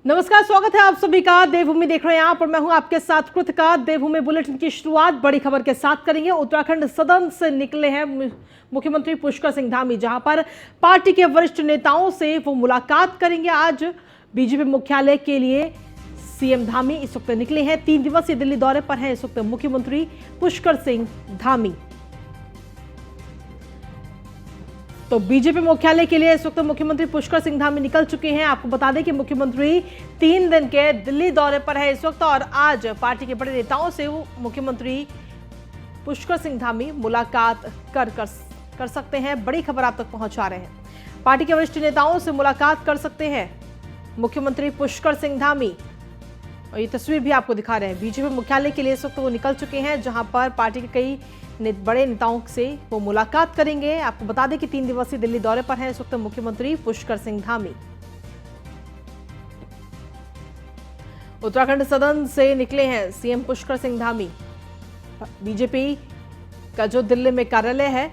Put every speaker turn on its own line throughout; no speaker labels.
नमस्कार, स्वागत है आप सभी का। देवभूमि देख रहे हैं आप और मैं हूं आपके साथ कृतिका। देवभूमि बुलेटिन की शुरुआत बड़ी खबर के साथ करेंगे। उत्तराखंड सदन से निकले हैं मुख्यमंत्री पुष्कर सिंह धामी, जहां पर पार्टी के वरिष्ठ नेताओं से वो मुलाकात करेंगे। आज बीजेपी मुख्यालय के लिए सीएम धामी इस वक्त निकले हैं। 3 दिवसीय दिल्ली दौरे पर हैं इस वक्त मुख्यमंत्री पुष्कर सिंह धामी। तो बीजेपी मुख्यालय के लिए इस वक्त मुख्यमंत्री पुष्कर सिंह धामी निकल चुके हैं। आपको बता दें कि मुख्यमंत्री 3 दिन के दिल्ली दौरे पर है इस वक्त और आज पार्टी के बड़े नेताओं से मुख्यमंत्री पुष्कर सिंह धामी मुलाकात कर सकते हैं। बड़ी खबर आप तक पहुंचा रहे हैं। पार्टी के वरिष्ठ नेताओं से मुलाकात कर सकते हैं मुख्यमंत्री पुष्कर सिंह धामी। और ये तस्वीर भी आपको दिखा रहे हैं। बीजेपी मुख्यालय के लिए इस वक्त वो निकल चुके हैं, जहां पर पार्टी के कई बड़े नेताओं से वो मुलाकात करेंगे। आपको बता दें कि 3 दिवसीय दिल्ली दौरे पर हैं इस वक्त मुख्यमंत्री पुष्कर सिंह धामी। उत्तराखंड सदन से निकले हैं सीएम पुष्कर सिंह धामी। बीजेपी का जो दिल्ली में कार्यालय है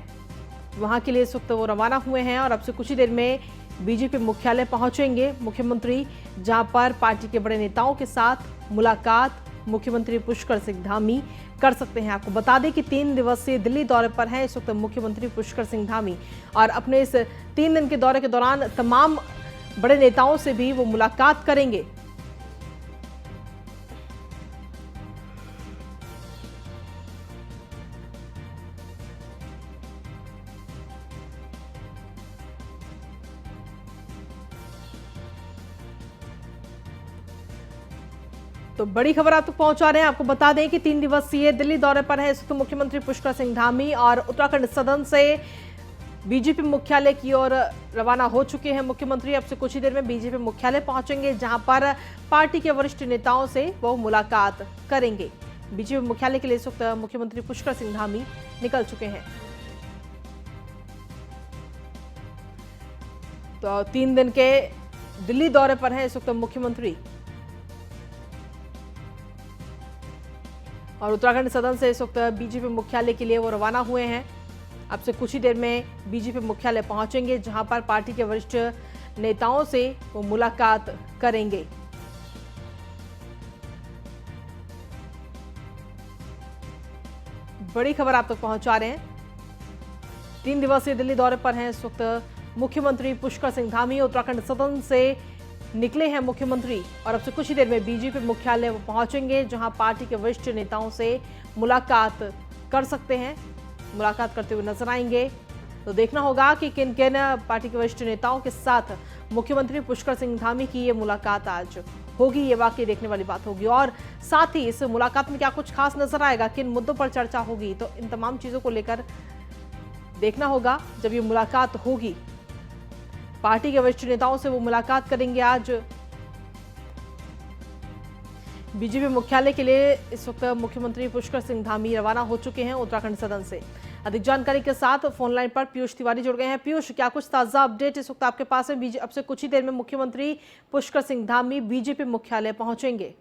वहां के लिए इस वक्त वो रवाना हुए हैं और अब से कुछ ही देर में बीजेपी मुख्यालय पहुंचेंगे मुख्यमंत्री, जहां पर पार्टी के बड़े नेताओं के साथ मुलाकात मुख्यमंत्री पुष्कर सिंह धामी कर सकते हैं। आपको बता दें कि 3 दिवसीय दिल्ली दौरे पर हैं इस वक्त मुख्यमंत्री पुष्कर सिंह धामी और अपने इस 3 दिन के दौरे के दौरान तमाम बड़े नेताओं से भी वो मुलाकात करेंगे। तो बड़ी खबर आप तक पहुंचा रहे हैं। आपको बता दें कि 3 दिवसीय दिल्ली दौरे पर है इस वक्त मुख्यमंत्री पुष्कर सिंह धामी और उत्तराखंड सदन से बीजेपी मुख्यालय की ओर रवाना हो चुके हैं मुख्यमंत्री। अब से कुछ ही देर में बीजेपी मुख्यालय पहुंचेंगे, जहां पर पार्टी के वरिष्ठ नेताओं से वो मुलाकात करेंगे। बीजेपी मुख्यालय के लिए इस वक्त मुख्यमंत्री पुष्कर सिंह धामी निकल चुके हैं। तो 3 दिन के दिल्ली दौरे पर है इस वक्त मुख्यमंत्री और उत्तराखंड सदन से इस वक्त बीजेपी मुख्यालय के लिए वो रवाना हुए हैं। अब से कुछ ही देर में बीजेपी मुख्यालय पहुंचेंगे, जहां पर पार्टी के वरिष्ठ नेताओं से वो मुलाकात करेंगे। बड़ी खबर आप तक पहुंचा रहे हैं। 3 दिवसीय दिल्ली दौरे पर हैं इस वक्त मुख्यमंत्री पुष्कर सिंह धामी। उत्तराखंड सदन से निकले हैं मुख्यमंत्री और अब से कुछ ही देर में बीजेपी मुख्यालय वो पहुंचेंगे, जहां पार्टी के वरिष्ठ नेताओं से मुलाकात कर सकते हैं। मुलाकात करते हुए नजर आएंगे। तो देखना होगा कि किन किन पार्टी के वरिष्ठ नेताओं के साथ मुख्यमंत्री पुष्कर सिंह धामी की ये मुलाकात आज होगी। ये वाकई देखने वाली बात होगी और साथ ही इस मुलाकात में क्या कुछ खास नजर आएगा, किन मुद्दों पर चर्चा होगी, तो इन तमाम चीजों को लेकर देखना होगा जब ये मुलाकात होगी। पार्टी के वरिष्ठ नेताओं से वो मुलाकात करेंगे। आज बीजेपी मुख्यालय के लिए इस वक्त मुख्यमंत्री पुष्कर सिंह धामी रवाना हो चुके हैं उत्तराखंड सदन से। अधिक जानकारी के साथ फोन लाइन पर पीयूष तिवारी जुड़ गए हैं। पीयूष, क्या कुछ ताजा अपडेट इस वक्त आपके पास है? अब से कुछ ही देर में मुख्यमंत्री पुष्कर सिंह धामी बीजेपी मुख्यालय पहुंचेंगे।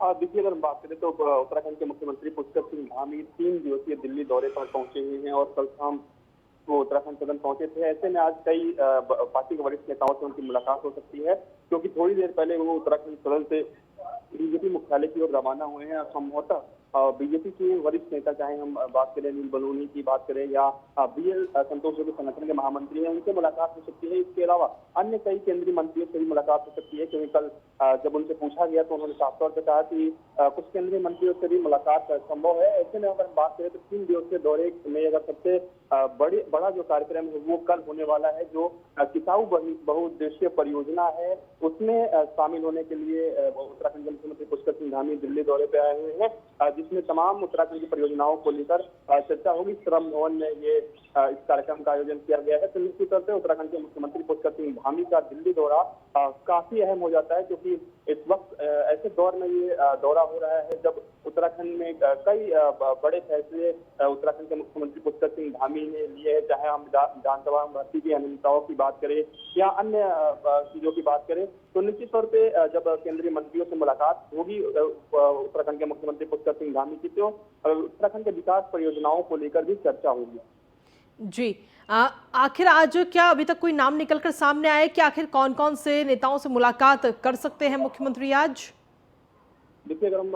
देखिए, अगर हम बात करें तो उत्तराखंड के मुख्यमंत्री पुष्कर सिंह धामी 3 दिवसीय दिल्ली दौरे पर पहुंचे हुए हैं और कल शाम वो उत्तराखंड सदन पहुंचे थे। ऐसे में आज कई पार्टी के वरिष्ठ नेताओं से उनकी मुलाकात हो सकती है, क्योंकि थोड़ी देर पहले वो उत्तराखंड सदन से बीजेपी मुख्यालय की ओर रवाना हुए हैं। संभवतः बीजेपी के वरिष्ठ नेता, चाहे हम बात करें अनिल बलूनी की बात करें या बीएल संतोष जो संगठन के महामंत्री हैं, उनसे मुलाकात हो सकती है। इसके अलावा अन्य कई केंद्रीय मंत्रियों से भी मुलाकात हो सकती है, क्योंकि कल जब उनसे पूछा गया तो उन्होंने साफ तौर पर कहा कि कुछ केंद्रीय मंत्रियों से भी मुलाकात संभव है। ऐसे में अगर बात करें तो 3 दिवसीय दौरे में अगर सबसे बड़ा जो कार्यक्रम है वो कल होने वाला है, जो किसाऊ बहुउद्देशीय परियोजना है, उसमें शामिल होने के लिए उत्तराखंड के मुख्यमंत्री पुष्कर सिंह धामी दिल्ली दौरे पे आए हुए हैं, जिसमें तमाम उत्तराखंड की परियोजनाओं को लेकर चर्चा होगी। श्रम भवन में ये इस कार्यक्रम का आयोजन किया गया है। तो निश्चित तौर पर उत्तराखंड के मुख्यमंत्री पुष्कर सिंह धामी का दिल्ली दौरा काफी अहम हो जाता है, क्योंकि इस वक्त ऐसे दौर में ये दौरा हो रहा है जब उत्तराखंड में कई बड़े फैसले उत्तराखंड के मुख्यमंत्री पुष्कर सिंह धामी ने लिए हैं। चाहे हम विधानसभा भर्ती की अनियमितताओं की बात करें या अन्य चीजों की बात करें, तो निश्चित तौर पे जब केंद्रीय मंत्रियों से मुलाकात होगी उत्तराखंड के मुख्यमंत्री पुष्कर सिंह धामी की, तो उत्तराखंड के विकास परियोजनाओं को लेकर भी चर्चा होगी।
जी। आखिर आज क्या अभी तक कोई नाम निकलकर सामने आया है कि आखिर कौन कौन से नेताओं से मुलाकात कर सकते हैं मुख्यमंत्री आज?
देखिए, अगर हम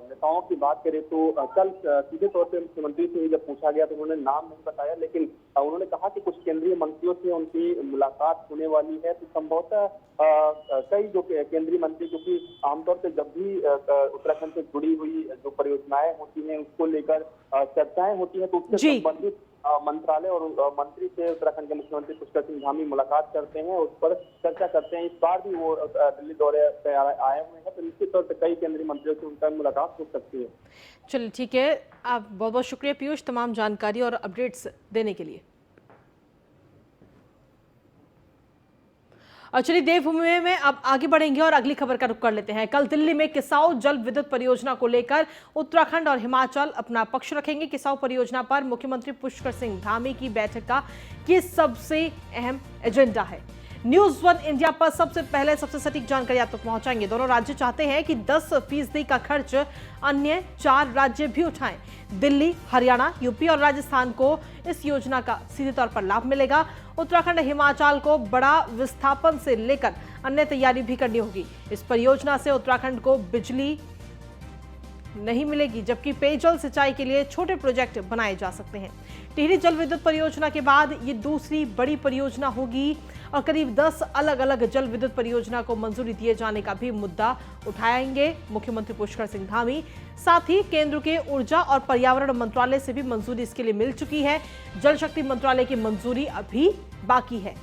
नेताओं की बात करें तो कल सीधे तौर पे मुख्यमंत्री से ही जब पूछा गया तो उन्होंने नाम नहीं बताया, लेकिन उन्होंने कहा कि कुछ केंद्रीय मंत्रियों से उनकी मुलाकात होने वाली है। तो संभवतः कई जो केंद्रीय मंत्री, क्योंकि आमतौर पे जब भी उत्तराखंड से जुड़ी हुई जो परियोजनाएं होती हैं उसको लेकर चर्चाएं होती हैं, तो उससे
जी।
संबंधित मंत्रालय और मंत्री से उत्तराखंड के मुख्यमंत्री पुष्कर सिंह धामी मुलाकात करते हैं, उस पर चर्चा करते हैं। इस बार भी वो दिल्ली दौरे पे आए हुए हैं, तो निश्चित तौर पर कई केंद्रीय मंत्रियों से उनका मुलाकात हो सकती है।
चलिए ठीक है, आप बहुत बहुत शुक्रिया पीयूष तमाम जानकारी और अपडेट्स देने के लिए। और चलिए देवभूमि में अब आगे बढ़ेंगे और अगली खबर का रुख कर लेते हैं। कल दिल्ली में किसाऊ जल विद्युत परियोजना को लेकर उत्तराखंड और हिमाचल अपना पक्ष रखेंगे। किसाऊ परियोजना पर मुख्यमंत्री पुष्कर सिंह धामी की बैठक का ये सबसे अहम एजेंडा है। न्यूज वन इंडिया पर सबसे पहले सबसे सटीक जानकारी आप तक पहुंचाएंगे। दोनों राज्य चाहते हैं कि 10% का खर्च अन्य 4 राज्य भी उठाएं। दिल्ली, हरियाणा, यूपी और राजस्थान को इस योजना का सीधे तौर पर लाभ मिलेगा। उत्तराखंड, हिमाचल को बड़ा विस्थापन से लेकर अन्य तैयारी भी करनी होगी। इस परियोजना से उत्तराखंड को बिजली नहीं मिलेगी, जबकि पेयजल सिंचाई के लिए छोटे प्रोजेक्ट बनाए जा सकते हैं। टिहरी जल विद्युत परियोजना के बाद ये दूसरी बड़ी परियोजना होगी और करीब 10 अलग अलग जल विद्युत परियोजना को मंजूरी दिए जाने का भी मुद्दा उठाएंगे मुख्यमंत्री पुष्कर सिंह धामी। साथ ही केंद्र के ऊर्जा और पर्यावरण मंत्रालय से भी मंजूरी इसके लिए मिल चुकी है। जल शक्ति मंत्रालय की मंजूरी अभी बाकी है।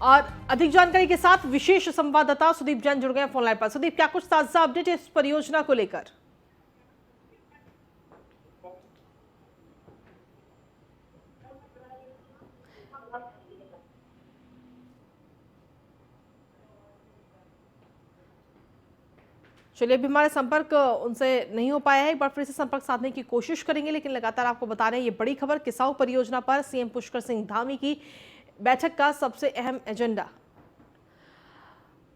और अधिक जानकारी के साथ विशेष संवाददाता सुदीप जैन जुड़ गए फोन लाइन पर। सुदीप, क्या कुछ ताजा अपडेट है इस परियोजना को लेकर? चलिए, अभी हमारा संपर्क उनसे नहीं हो पाया है। एक बार फिर से संपर्क साधने की कोशिश करेंगे, लेकिन लगातार आपको बता रहे हैं ये बड़ी खबर किसाऊ परियोजना पर सीएम पुष्कर सिंह धामी की बैठक का सबसे अहम एजेंडा।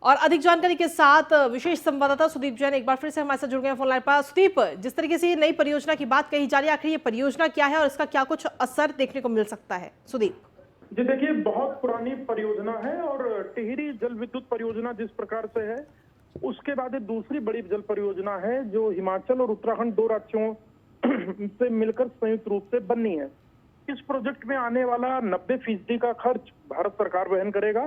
और अधिक जानकारी के साथ विशेष संवाददाता सुदीप जैन एक बार फिर से हमारे साथ जुड़ गए फोन लाइन पर। सुदीप, जिस तरीके से ये नई परियोजना की बात कही जा रही है, आखिर ये परियोजना क्या है और इसका क्या कुछ असर देखने को मिल सकता है? सुदीप
जी देखिए, बहुत पुरानी परियोजना है और टिहरी जल विद्युत परियोजना जिस प्रकार से है, उसके बाद एक दूसरी बड़ी जल परियोजना है जो हिमाचल और उत्तराखंड 2 राज्यों से मिलकर संयुक्त रूप से बननी है। इस प्रोजेक्ट में आने वाला 90% का खर्च भारत सरकार वहन करेगा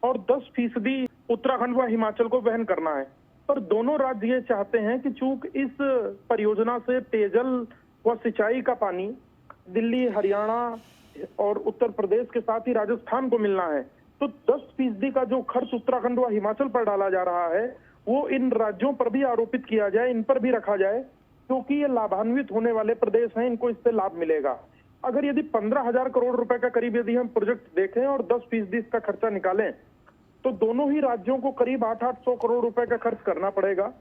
और 10% उत्तराखंड व हिमाचल को वहन करना है। पर दोनों राज्य ये चाहते हैं कि चूंकि इस परियोजना से पेयजल व सिंचाई का पानी दिल्ली, हरियाणा और उत्तर प्रदेश के साथ ही राजस्थान को मिलना है, तो 10% का जो खर्च उत्तराखंड व हिमाचल पर डाला जा रहा है वो इन राज्यों पर भी आरोपित किया जाए, इन पर भी रखा जाए, क्योंकि ये लाभान्वित होने वाले प्रदेश हैं, इनको इससे लाभ मिलेगा। अगर यदि 15,000 करोड़ रुपए का करीब यदि हम प्रोजेक्ट देखें और 10% इसका खर्चा निकालें तो दोनों ही राज्यों को करीब 800 करोड़ रुपए का खर्च करना पड़ेगा।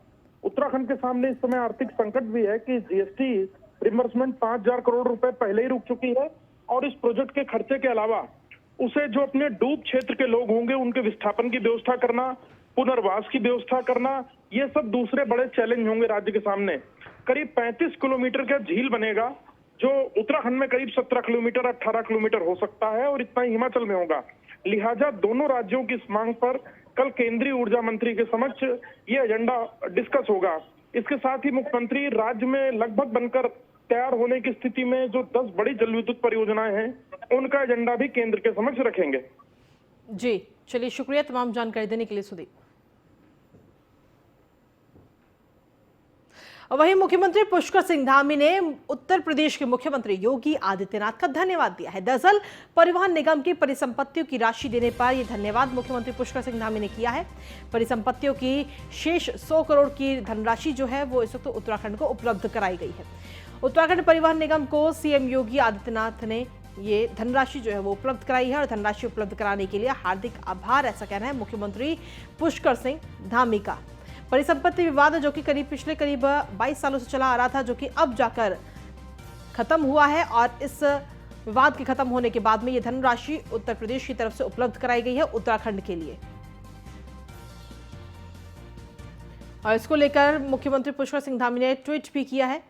उत्तराखंड के सामने इस समय आर्थिक संकट भी है कि जीएसटी रिमबर्समेंट 5,000 करोड़ रुपए पहले ही रुक चुकी है और इस प्रोजेक्ट के खर्चे के अलावा उसे जो अपने डूब क्षेत्र के लोग होंगे उनके विस्थापन की व्यवस्था करना, पुनर्वास की व्यवस्था करना, ये सब दूसरे बड़े चैलेंज होंगे राज्य के सामने। करीब 35 किलोमीटर का झील बनेगा जो उत्तराखंड में करीब 17 किलोमीटर 18 किलोमीटर हो सकता है और इतना ही हिमाचल में होगा। लिहाजा दोनों राज्यों की इस मांग पर कल केंद्रीय ऊर्जा मंत्री के समक्ष ये एजेंडा डिस्कस होगा। इसके साथ ही मुख्यमंत्री राज्य में लगभग बनकर तैयार होने की स्थिति में जो 10 बड़ी जल विद्युत परियोजनाएं हैं उनका एजेंडा भी केंद्र के समक्ष रखेंगे।
जी चलिए, शुक्रिया तमाम जानकारी देने के लिए सुदीप। वहीं मुख्यमंत्री पुष्कर सिंह धामी ने उत्तर प्रदेश के मुख्यमंत्री योगी आदित्यनाथ का धन्यवाद दिया है। दरअसल परिवहन निगम की परिसंपत्तियों की राशि देने पर यह धन्यवाद मुख्यमंत्री पुष्कर सिंह धामी ने किया है। परिसंपत्तियों की शेष 100 करोड़ की धनराशि जो है वो इस वक्त उत्तराखंड को उपलब्ध कराई गई है। उत्तराखंड परिवहन निगम को सीएम योगी आदित्यनाथ ने ये धनराशि जो है वो उपलब्ध कराई है और धनराशि उपलब्ध कराने के लिए हार्दिक आभार, ऐसा कहना है मुख्यमंत्री पुष्कर सिंह धामी का। परिसंपत्ति विवाद जो कि पिछले करीब 22 सालों से चला आ रहा था, जो कि अब जाकर खत्म हुआ है और इस विवाद के खत्म होने के बाद में ये धनराशि उत्तर प्रदेश की तरफ से उपलब्ध कराई गई है उत्तराखंड के लिए। और इसको लेकर मुख्यमंत्री पुष्कर सिंह धामी ने ट्वीट भी किया है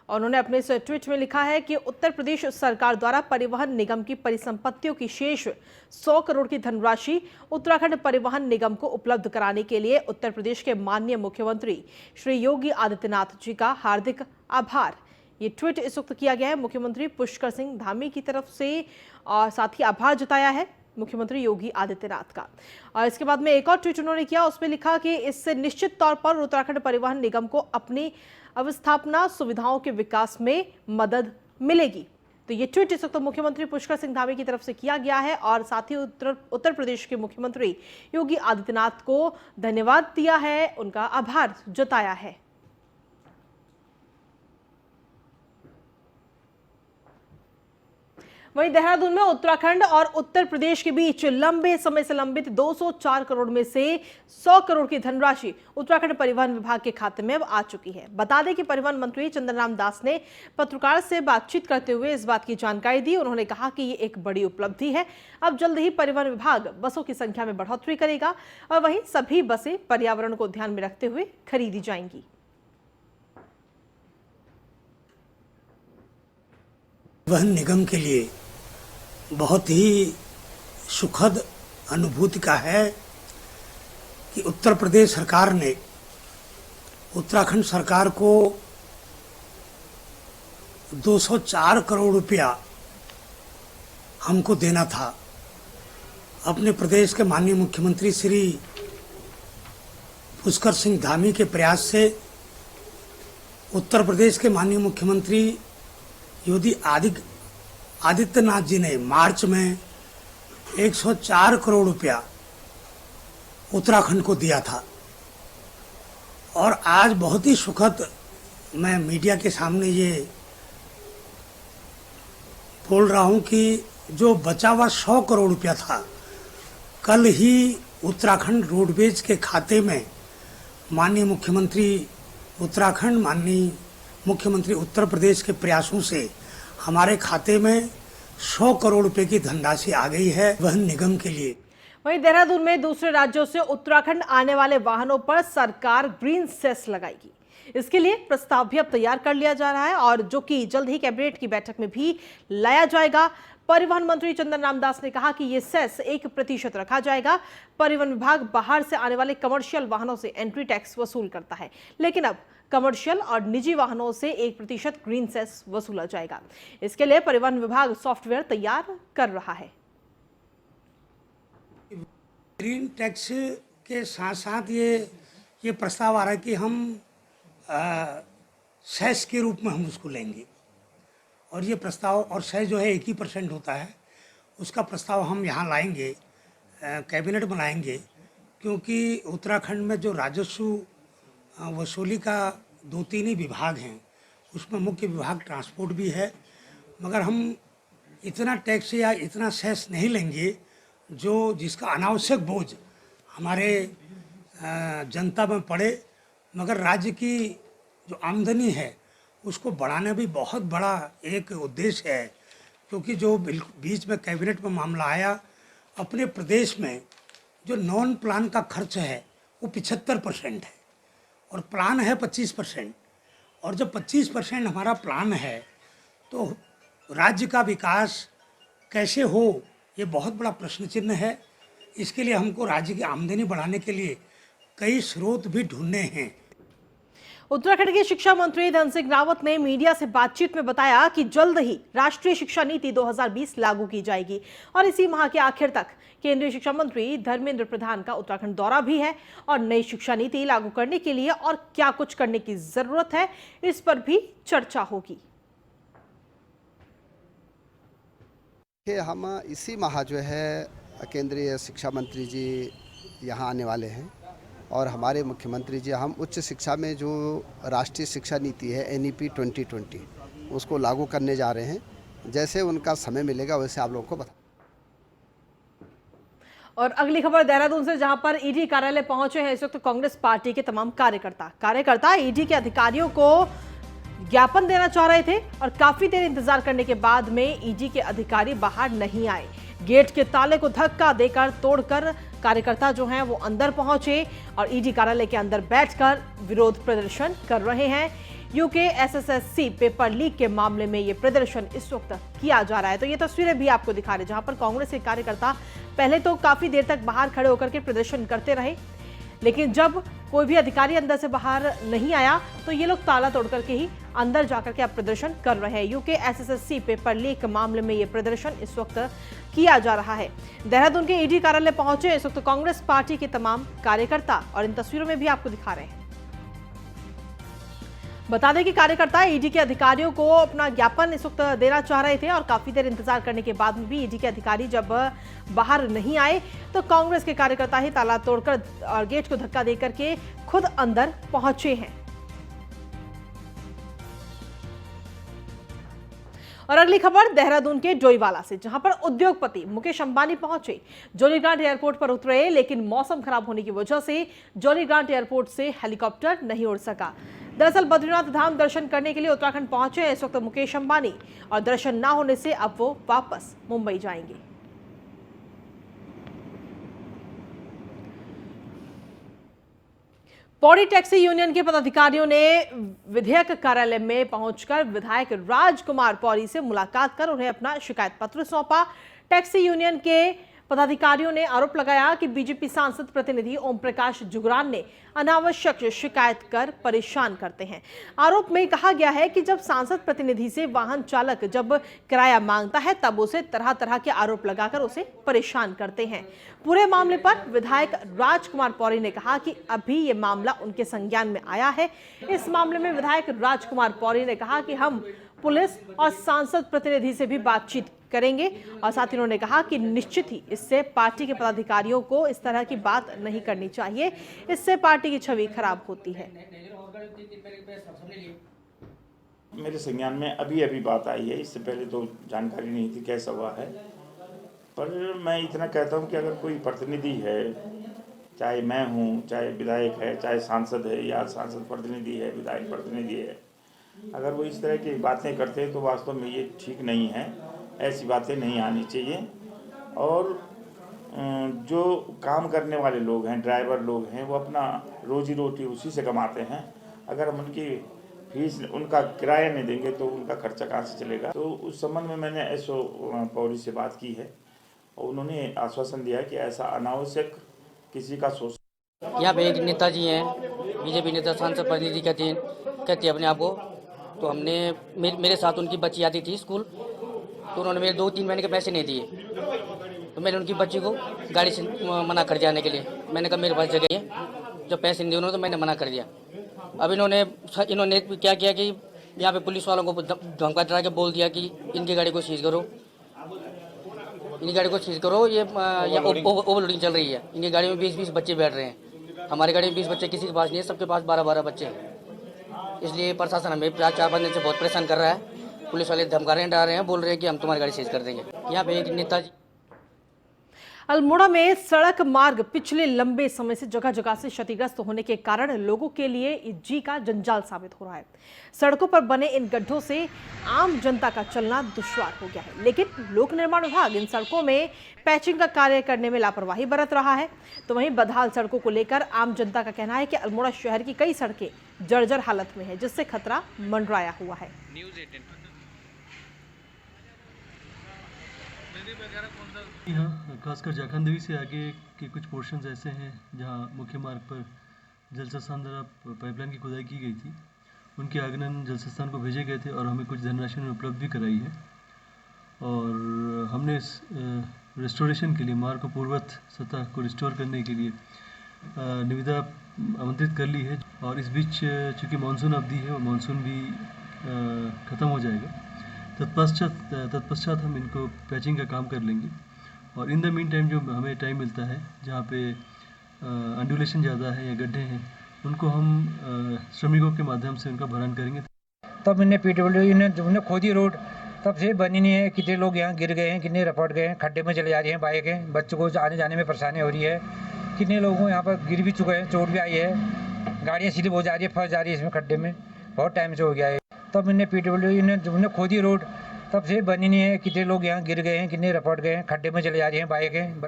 और उन्होंने अपने इस ट्वीट में लिखा है कि उत्तर प्रदेश सरकार द्वारा परिवहन निगम की परिसंपत्तियों की शेष 100 करोड़ की धनराशि उत्तराखंड परिवहन निगम को उपलब्ध कराने के लिए उत्तर प्रदेश के माननीय मुख्यमंत्री श्री योगी आदित्यनाथ जी का हार्दिक आभार। ये ट्वीट इस वक्त किया गया है मुख्यमंत्री पुष्कर सिंह धामी की तरफ से और साथ ही आभार जताया है मुख्यमंत्री योगी आदित्यनाथ का। और इसके बाद में एक और ट्वीट उन्होंने किया, उसमें लिखा कि इससे निश्चित तौर पर उत्तराखंड परिवहन निगम को अपनी अवस्थापना सुविधाओं के विकास में मदद मिलेगी। तो ये ट्वीट इस वक्त मुख्यमंत्री पुष्कर सिंह धामी की तरफ से किया गया है और साथ ही उत्तर प्रदेश के मुख्यमंत्री योगी आदित्यनाथ को धन्यवाद दिया है, उनका आभार जताया है। वहीं देहरादून में उत्तराखंड और उत्तर प्रदेश के बीच लंबे समय से लंबित 204 करोड़ में से 100 करोड़ की धनराशि उत्तराखंड परिवहन विभाग के खाते में अब आ चुकी है। बता दें कि परिवहन मंत्री चंद्रराम दास ने पत्रकार से बातचीत करते हुए इस बात की जानकारी दी। उन्होंने कहा कि ये एक बड़ी उपलब्धि है। अब जल्द ही परिवहन विभाग बसों की संख्या में बढ़ोतरी करेगा और वहीं सभी बसें पर्यावरण को ध्यान में रखते हुए खरीदी जाएंगी।
परिवहन निगम के लिए बहुत ही सुखद अनुभूति का है कि उत्तर प्रदेश सरकार ने उत्तराखंड सरकार को 204 करोड़ रुपया हमको देना था। अपने प्रदेश के माननीय मुख्यमंत्री श्री पुष्कर सिंह धामी के प्रयास से उत्तर प्रदेश के माननीय मुख्यमंत्री योगी आदित्यनाथ जी ने मार्च में 104 करोड़ रुपया उत्तराखंड को दिया था। और आज बहुत ही सुखद मैं मीडिया के सामने ये बोल रहा हूं कि जो बचा हुआ 100 करोड़ रुपया था, कल ही उत्तराखंड रोडवेज के खाते में माननीय मुख्यमंत्री उत्तराखंड, माननीय मुख्यमंत्री उत्तर प्रदेश के प्रयासों से हमारे खाते में 100 करोड़ रुपए की धनराशि आ गई है परिवहन निगम के लिए।
वहीं देहरादून में दूसरे राज्यों से उत्तराखंड आने वाले वाहनों पर सरकार ग्रीन सेस लगाएगी। इसके लिए प्रस्ताव भी अब तैयार कर लिया जा रहा है और जो कि जल्द ही कैबिनेट की बैठक में भी लाया जाएगा। परिवहन मंत्री चंद्रराम दास ने कहा कि ये सेस 1% रखा जाएगा। परिवहन विभाग बाहर से आने वाले कमर्शियल वाहनों से एंट्री टैक्स वसूल करता है, लेकिन अब कमर्शियल और निजी वाहनों से 1% ग्रीन सेस वसूला जाएगा। इसके लिए परिवहन विभाग सॉफ्टवेयर तैयार कर रहा है।
ग्रीन टैक्स के साथ साथ ये प्रस्ताव आ रहा है कि हम सेस के रूप में हम उसको लेंगे और ये प्रस्ताव, और सेस जो है 1% होता है, उसका प्रस्ताव हम यहाँ लाएंगे, कैबिनेट बनाएंगे, क्योंकि उत्तराखंड में जो राजस्व वसूली का 2-3 ही विभाग हैं, उसमें मुख्य विभाग ट्रांसपोर्ट भी है, मगर हम इतना टैक्स या इतना सेस नहीं लेंगे जिसका अनावश्यक बोझ हमारे जनता में पड़े, मगर राज्य की जो आमदनी है उसको बढ़ाना भी बहुत बड़ा एक उद्देश्य है। क्योंकि जो बीच में कैबिनेट में मामला आया, अपने प्रदेश में जो नॉन प्लान का खर्च है वो 75% है और प्लान है 25%। और जब 25% हमारा प्लान है तो राज्य का विकास कैसे हो, ये बहुत बड़ा प्रश्न चिन्ह है। इसके लिए हमको राज्य की आमदनी बढ़ाने के लिए कई स्रोत भी ढूंढने हैं।
उत्तराखंड के शिक्षा मंत्री धन सिंह रावत ने मीडिया से बातचीत में बताया कि जल्द ही राष्ट्रीय शिक्षा नीति 2020 लागू की जाएगी और इसी माह के आखिर तक केंद्रीय शिक्षा मंत्री धर्मेंद्र प्रधान का उत्तराखंड दौरा भी है और नई शिक्षा नीति लागू करने के लिए और क्या कुछ करने की जरूरत है, इस पर भी चर्चा होगी।
हम इसी माह जो है केंद्रीय शिक्षा मंत्री जी यहाँ आने वाले हैं और हमारे मुख्यमंत्री जी, हम उच्च शिक्षा में जो राष्ट्रीय शिक्षा नीति है NEP 2020 उसको लागू करने जा रहे हैं। जैसे उनका समय मिलेगा वैसे आप लोगों को बता।
और अगली खबर देहरादून से, जहां पर ईडी कार्यालय पहुंचे हैं इस वक्त कांग्रेस पार्टी के तमाम कार्यकर्ता ईडी के अधिकारियों को ज्ञापन देना चाह रहे थे और काफी देर इंतजार करने के बाद में ईडी के अधिकारी बाहर नहीं आए। गेट के ताले को धक्का देकर तोड़कर कार्यकर्ता जो हैं वो अंदर पहुंचे और ईडी कार्यालय के अंदर बैठकर विरोध प्रदर्शन कर रहे हैं। यूके SSSC पेपर लीक के मामले में ये प्रदर्शन इस वक्त किया जा रहा है। तो ये तस्वीरें भी आपको दिखा रहे जहां पर कांग्रेस के कार्यकर्ता पहले तो काफी देर तक बाहर खड़े होकर के प्रदर्शन करते रहे, लेकिन जब कोई भी अधिकारी अंदर से बाहर नहीं आया तो ये लोग ताला तोड़ करके ही अंदर जाकर के अब प्रदर्शन कर रहे हैं। यूके SSSC पेपर लीक मामले में ये प्रदर्शन इस वक्त किया जा रहा है। देहरादून के ईडी कार्यालय पहुंचे इस वक्त कांग्रेस पार्टी के तमाम कार्यकर्ता और इन तस्वीरों में भी आपको दिखा रहे हैं। बता दें कि कार्यकर्ता ईडी के अधिकारियों को अपना ज्ञापन इस वक्त देना चाह रहे थे और काफी देर इंतजार करने के बाद भी ईडी के अधिकारी जब बाहर नहीं आए तो कांग्रेस के कार्यकर्ता ही ताला तोड़कर और गेट को धक्का देकर के खुद अंदर पहुंचे हैं। और अगली खबर देहरादून के जोईवाला से, जहां पर उद्योगपति मुकेश अंबानी पहुंचे। जॉलीग्रांट एयरपोर्ट पर उतरे, लेकिन मौसम खराब होने की वजह से जॉलीग्रांट एयरपोर्ट से हेलीकॉप्टर नहीं उड़ सका। दरअसल बद्रीनाथ धाम दर्शन करने के लिए उत्तराखंड पहुंचे हैं इस वक्त मुकेश अंबानी और दर्शन ना होने से अब वो वापस मुंबई जाएंगे। पौड़ी टैक्सी यूनियन के पदाधिकारियों ने विधेयक कार्यालय में पहुंचकर विधायक राजकुमार पौड़ी से मुलाकात कर उन्हें अपना शिकायत पत्र सौंपा। टैक्सी यूनियन के पदाधिकारियों ने आरोप लगाया कि बीजेपी सांसद प्रतिनिधि ओम प्रकाश जुगरान ने अनावश्यक शिकायत कर परेशान करते हैं। आरोप में कहा गया है कि जब सांसद प्रतिनिधि से वाहन चालक जब किराया मांगता है तब उसे तरह तरह के आरोप लगाकर उसे परेशान करते हैं। पूरे मामले पर विधायक राजकुमार पौड़ी ने कहा कि अभी ये मामला उनके संज्ञान में आया है। इस मामले में विधायक राजकुमार पौड़ी ने कहा कि हम पुलिस और सांसद प्रतिनिधि से भी बातचीत करेंगे और साथ ही उन्होंने कहा कि निश्चित ही इससे पार्टी के पदाधिकारियों को इस तरह की बात नहीं करनी चाहिए, इससे पार्टी की छवि खराब होती है।
मेरे संज्ञान में अभी बात आई है, इससे पहले तो जानकारी नहीं थी कैसा हुआ है। पर मैं इतना कहता हूं कि अगर कोई प्रतिनिधि है, चाहे मैं हूं, चाहे विधायक है, चाहे सांसद है या सांसद प्रतिनिधि है, विधायक प्रतिनिधि है, अगर वो इस तरह की बातें करते हैं तो वास्तव में ये ठीक नहीं है। ऐसी बातें नहीं आनी चाहिए। और जो काम करने वाले लोग हैं, ड्राइवर लोग हैं, वो अपना रोजी रोटी उसी से कमाते हैं। अगर हम उनकी फीस, उनका किराया नहीं देंगे तो उनका खर्चा कहाँ से चलेगा। तो उस संबंध में मैंने एसओ पौड़ी से बात की है और उन्होंने आश्वासन दिया है कि ऐसा अनावश्यक किसी का सोच।
यहाँ पे एक नेताजी हैं, बीजेपी नेता, सांसद प्रतिनिधि कहते हैं अपने आप को। तो हमने मेरे साथ उनकी बच्ची आती थी स्कूल, तो उन्होंने मेरे 2-3 महीने के पैसे नहीं दिए। तो मैंने उनकी बच्ची को गाड़ी से मना कर दिया आने के लिए। मैंने कहा मेरे पास जगह है, जब पैसे नहीं दिए उन्होंने तो मैंने मना कर दिया। अब इन्होंने क्या किया कि यहाँ पे पुलिस वालों को धमका डरा के बोल दिया कि इनकी गाड़ी को सीज करो, इनकी गाड़ी को सीज करो, ये ओवरलोडिंग चल रही है। इनकी गाड़ी में 20-20 बच्चे बैठ रहे हैं, हमारी गाड़ी में 20 बच्चे किसी के पास नहीं है, सबके पास 12-12 बच्चे हैं। इसलिए प्रशासन हमें 4-5 दिन से बहुत परेशान कर रहा है। पुलिस वाले धमका रहे हैं, डरा रहे हैं, बोल रहे हैं कि हम तुम्हारी गाड़ी सीज कर देंगे। यहाँ पे एक नेताजी।
अल्मोड़ा में सड़क मार्ग पिछले लंबे समय से जगह जगह से क्षतिग्रस्त होने के कारण लोगों के लिए जी का जंजाल साबित हो रहा है। सड़कों पर बने इन गड्ढों से आम जनता का चलना दुश्वार हो गया है, लेकिन लोक निर्माण विभाग इन सड़कों में पैचिंग का कार्य करने में लापरवाही बरत रहा है। तो वहीं बदहाल सड़कों को लेकर आम जनता का कहना है कि अल्मोड़ा शहर की कई सड़कें जर्जर हालत में है, जिससे खतरा मंडराया हुआ है।
यहाँ खासकर जाखंदवी से आगे के कुछ पोर्शंस ऐसे हैं जहाँ मुख्य मार्ग पर जल संस्थान द्वारा पाइपलाइन की खुदाई की गई थी। उनके आगनन जल संस्थान को भेजे गए थे और हमें कुछ धनराशि में उपलब्ध भी कराई है। और हमने इस रेस्टोरेशन के लिए, मार्ग को पूर्ववत सतह को रिस्टोर करने के लिए निविदा आमंत्रित कर ली है। और इस बीच चूँकि मानसून अवधि है और मानसून भी ख़त्म हो जाएगा, तत्पश्चात हम इनको पैचिंग का काम कर लेंगे। और इन द मीन टाइम जो हमें टाइम मिलता है, जहाँ पे अंडुलेशन ज़्यादा है या गड्ढे हैं, उनको हम श्रमिकों के माध्यम से उनका भरण करेंगे।
तब मैंने PWD ने खोदी रोड, तब से बनी नहीं है। कितने लोग यहाँ गिर गए हैं, कितने रपट गए हैं, खड्डे में चले जा रही हैं बाइकें, बच्चों को आने जाने में परेशानी हो रही है। कितने लोगों को यहाँ पर गिर भी चुके हैं, चोट भी आई है, गाड़ियाँ स्लिप हो जा रही है, फंस जा रही है इसमें खड्डे में, बहुत टाइम से हो गया है। तब मैंने PWD ने खोदी रोड, तब से बनी नहीं है। कितने लोग यहाँ गिर गए हैं, कितने रपट गए हैं, खड्डे में चले जा रही हैं बाइकें।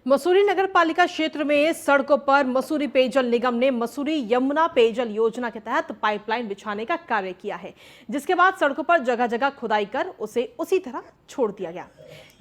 मसूरी नगर पालिका क्षेत्र में सड़कों पर मसूरी पेयजल निगम ने मसूरी यमुना पेयजल योजना के तहत पाइपलाइन बिछाने का कार्य किया है, जिसके बाद सड़कों पर जगह जगह खुदाई कर उसे उसी तरह छोड़ दिया गया।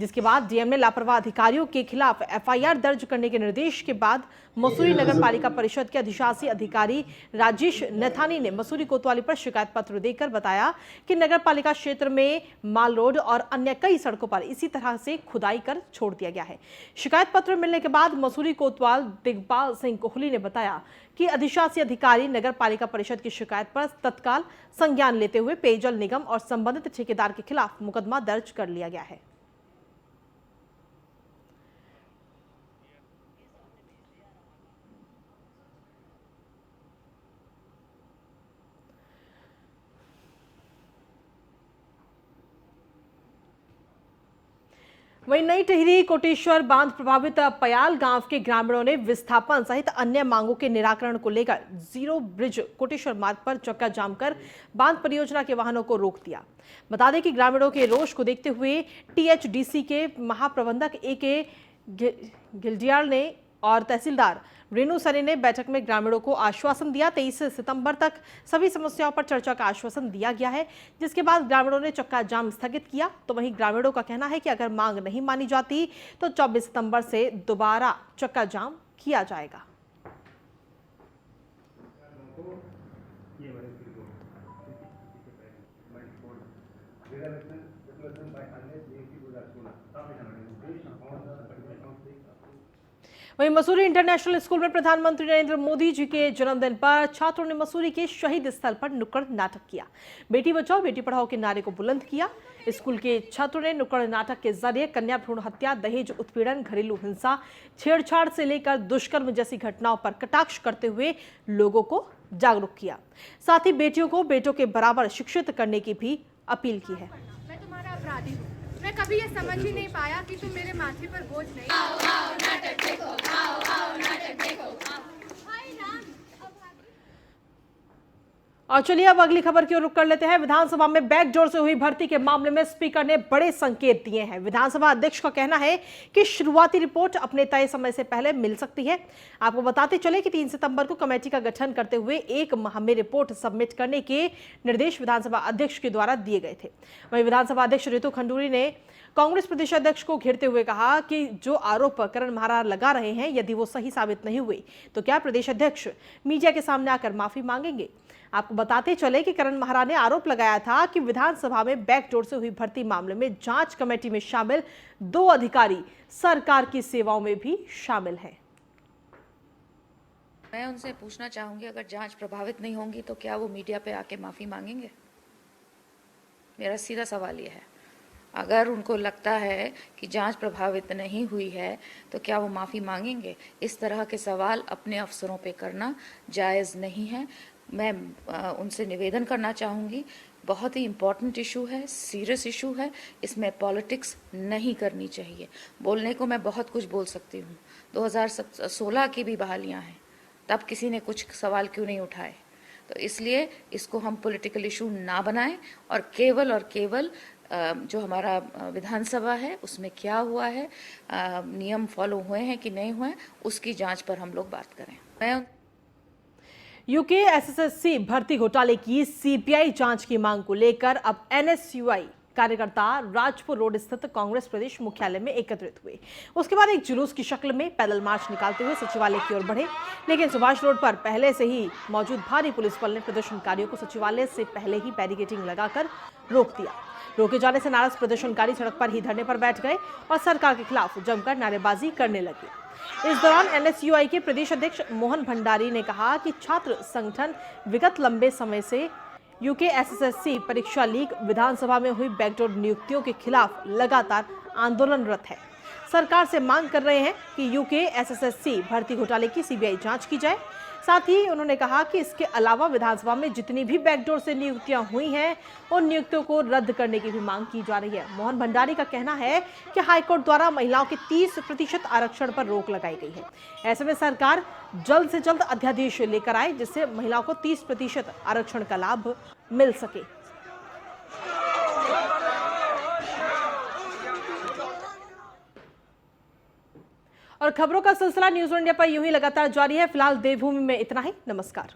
जिसके बाद डीएम ने लापरवाह अधिकारियों के खिलाफ एफआईआर दर्ज करने के निर्देश के बाद मसूरी नगर पालिका परिषद के अधिशासी अधिकारी राजेश नैथानी ने मसूरी कोतवाली पर शिकायत पत्र देकर बताया कि नगर पालिका क्षेत्र में माल रोड और अन्य कई सड़कों पर इसी तरह से खुदाई कर छोड़ दिया गया है। शिकायत पत्र मिलने के बाद मसूरी कोतवाल दिग्पाल सिंह कोहली ने बताया कि अधिशासी अधिकारी नगर पालिका परिषद की शिकायत पर तत्काल संज्ञान लेते हुए पेयजल निगम और संबंधित ठेकेदार के खिलाफ मुकदमा दर्ज कर लिया गया है। वहीं नई टिहरी कोटेश्वर बांध प्रभावित पयाल गांव के ग्रामीणों ने विस्थापन सहित अन्य मांगों के निराकरण को लेकर जीरो ब्रिज कोटेश्वर मार्ग पर चक्का जाम कर बांध परियोजना के वाहनों को रोक दिया। बता दें कि ग्रामीणों के रोष को देखते हुए टीएचडीसी के महाप्रबंधक ए.के. गिल्डियाल ने और तहसीलदार रेणु सने ने बैठक में ग्रामीणों को आश्वासन दिया। 23 सितंबर तक सभी समस्याओं पर चर्चा का आश्वासन दिया गया है, जिसके बाद ग्रामीणों ने चक्का जाम स्थगित किया। तो वहीं ग्रामीणों का कहना है कि अगर मांग नहीं मानी जाती तो 24 सितंबर से दोबारा चक्का जाम किया जाएगा। वहीं मसूरी इंटरनेशनल स्कूल में प्रधानमंत्री नरेंद्र मोदी जी के जन्मदिन पर छात्रों ने मसूरी के शहीद स्थल पर नुक्कड़ नाटक किया। बेटी बचाओ बेटी पढ़ाओ के नारे को बुलंद किया। स्कूल के छात्रों ने नुक्कड़ नाटक के जरिए कन्या भ्रूण हत्या, दहेज उत्पीड़न, घरेलू हिंसा, छेड़छाड़ से लेकर दुष्कर्म जैसी घटनाओं पर कटाक्ष करते हुए लोगों को जागरूक किया। साथ ही बेटियों को बेटों के बराबर शिक्षित करने की भी अपील की है।
मैं तुम्हारा अपराधी हूँ। मैं कभी ये समझ ही नहीं पाया कि तुम मेरे माथे पर बोझ नहीं। आओ आओ नाटक देखो, आओ आओ नाटक देखो, हाय राम।
और चलिए अब अगली खबर की ओर रुख कर लेते हैं। विधानसभा में बैकडोर से हुई भर्ती के मामले में स्पीकर ने बड़े संकेत दिए हैं। विधानसभा अध्यक्ष का कहना है कि शुरुआती रिपोर्ट अपने तय समय से पहले मिल सकती है। आपको बताते चले कि 3 सितंबर को कमेटी का गठन करते हुए 1 माह में रिपोर्ट सबमिट करने के निर्देश विधानसभा अध्यक्ष के द्वारा दिए गए थे। वहीं विधानसभा अध्यक्ष रितु खंडूरी ने कांग्रेस प्रदेश अध्यक्ष को घेरते हुए कहा कि जो आरोप करण महाराज लगा रहे हैं, यदि वो सही साबित नहीं हुए तो क्या प्रदेश अध्यक्ष मीडिया के सामने आकर माफी मांगेंगे। आपको बताते चले कि करण महाराज ने आरोप लगाया था कि विधानसभा में बैकडोर से हुई भर्ती मामले में जांच कमेटी में शामिल 2 अधिकारी सरकार की सेवाओं में भी शामिल हैं।
मैं उनसे पूछना चाहूंगी, अगर जांच प्रभावित नहीं होंगी तो क्या वो मीडिया पे आके माफी मांगेंगे? मेरा सीधा सवाल ये है। अगर उनको लगता है कि जांच प्रभावित नहीं हुई है तो क्या वो माफ़ी मांगेंगे? इस तरह के सवाल अपने अफसरों पे करना जायज़ नहीं है। मैं उनसे निवेदन करना चाहूँगी, बहुत ही इम्पॉर्टेंट इशू है, सीरियस इशू है, इसमें पॉलिटिक्स नहीं करनी चाहिए। बोलने को मैं बहुत कुछ बोल सकती हूँ। 2016 की भी बहालियाँ हैं, तब किसी ने कुछ सवाल क्यों नहीं उठाए? तो इसलिए इसको हम पॉलिटिकल इशू ना बनाएं और केवल जो हमारा विधानसभा है उसमें क्या हुआ है, नियम फॉलो हुए हैं कि नहीं हुए, उसकी जांच पर हम लोग बात करें। मैं
यूके एसएससी भर्ती घोटाले की सीबीआई जांच की मांग को लेकर अब एनएसयूआई कार्यकर्ता राजपुर रोड स्थित कांग्रेस प्रदेश मुख्यालय में एकत्रित हुए। उसके बाद एक जुलूस की शक्ल में पैदल मार्च निकालते हुए सचिवालय की ओर बढ़े, लेकिन सुभाष रोड पर पहले से ही मौजूद भारी पुलिस बल ने प्रदर्शनकारियों को सचिवालय से पहले ही बैरिकेडिंग लगाकर रोक दिया। रोके जाने से नाराज प्रदर्शनकारी सड़क पर ही धरने पर बैठ गए और सरकार के खिलाफ जमकर नारेबाजी करने लगे। इस दौरान एनएसयूआई के प्रदेश अध्यक्ष मोहन भंडारी ने कहा कि छात्र संगठन विगत लंबे समय से यूके एसएससी परीक्षा लीक, विधानसभा में हुई बैकडोर नियुक्तियों के खिलाफ लगातार आंदोलनरत है। सरकार से मांग कर रहे हैं कि यूके एसएससी भर्ती घोटाले की सीबीआई जांच की जाए। साथ ही उन्होंने कहा कि इसके अलावा विधानसभा में जितनी भी बैकडोर से नियुक्तियां हुई हैं उन नियुक्तियों को रद्द करने की भी मांग की जा रही है। मोहन भंडारी का कहना है कि हाईकोर्ट द्वारा महिलाओं के 30% आरक्षण पर रोक लगाई गई है। ऐसे में सरकार जल्द से जल्द अध्यादेश लेकर आए जिससे महिलाओं को 30% आरक्षण का लाभ मिल सके। और खबरों का सिलसिला न्यूज़ इंडिया पर यूं ही लगातार जारी है। फिलहाल देवभूमि में इतना ही। नमस्कार।